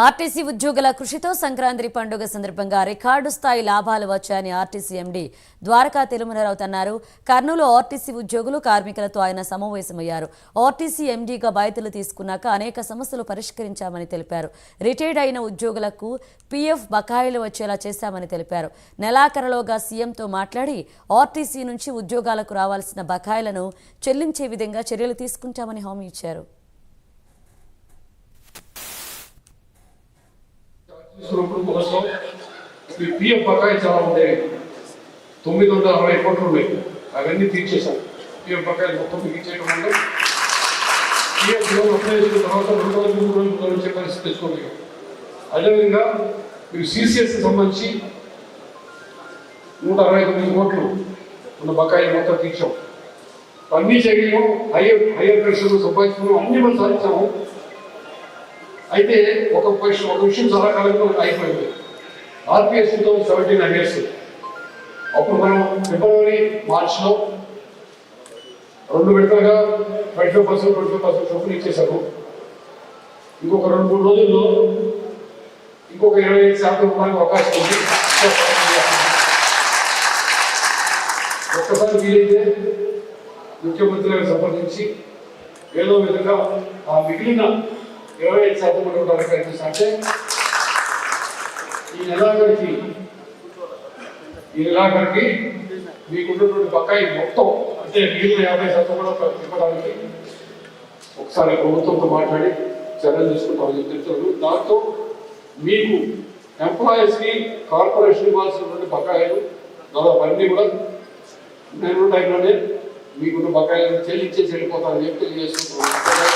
RTC ఉద్యోగుల కృషితో సంక్రాంతి పండుగ సందర్భంగా రికార్డు స్థాయి లాభాలు వచ్చాయని ఆర్టీసీ ఎండీ ద్వారకా తిరుమలరావు అన్నారు. కర్నూలు ఆర్టీసీ ఉద్యోగులు కార్మికులతో ఆయన సమావేశమయ్యారు. ఆర్టీసీ ఎండీగా బాధ్యతలు తీసుకున్నాక అనేక సమస్యలు పరిష్కరించామని తెలిపారు. రిటైర్డ్ అయిన ఉద్యోగులకు పీఎఫ్ బకాయిలు వచ్చేలా చేశామని తెలిపారు. నెలాఖరులోగా సీఎంతో మాట్లాడి ఆర్టీసీ నుంచి ఉద్యోగాలకు రావాల్సిన బకాయిలను చెల్లించే విధంగా చర్యలు తీసుకుంటామని హామీ ఇచ్చారు. పిఎఫ్ బకాయి చాలా ఉంటాయి. 960 కోట్లు ఉన్నాయి. అవన్నీ తీర్చేశాం. పిఎఫ్ బకాయిలు మొత్తం తీర్చేయడం వల్ల పిఎఫ్ లోన్ అప్లై చేసిన తర్వాత 2 రోజులు 3 రోజులు వచ్చే పరిస్థితి తెచ్చుకోలేదు. అదేవిధంగా మీరు సిసిఎస్ సంబంధించి 169 కోట్లు ఉన్న బకాయిలు మొత్తం తీర్చాం. అన్ని చర్యలు హైయర్ ప్రెషర్లు సంపాదించుకున్నాం. అన్ని మనం సాధించాము. అయితే ఒక విషయం చాలా కాలంలో అయిపోయింది. ఆర్పిఎస్ 2017 అగేర్స్ అప్పుడు మనం ఫిబ్రవరి మార్చిలో 2 విడతలుగా 25% చొప్పున ఇచ్చేసాము. ఇంకొక 2-3 రోజుల్లో ఇంకొక 25% ఇవ్వడానికి అవకాశం ఉంది. ఒక్కసారి వీలైతే ముఖ్యమంత్రి గారిని సంప్రదించి ఏదో విధంగా ఆ మిగిలిన 25% ఉండడానికి ప్రయత్నిస్తే ఈ నెలాఖరికి మీకున్నటువంటి బకాయి మొత్తం అంటే మిగిలిన 50% కూడా ఇవ్వడానికి ఒకసారి ప్రభుత్వంతో మాట్లాడి చర్యలు తీసుకుంటామని చెప్తున్నారు. దాంతో మీకు ఎంప్లాయీస్కి కార్పొరేషన్ ఇవ్వాల్సినటువంటి బకాయిలు దాదాపు అన్నీ కూడా నేను టైంలోనే మీకున్న బకాయిలను చెల్లించేసి వెళ్ళిపోతానని చెప్పి తెలియజేసుకుంటున్నాను.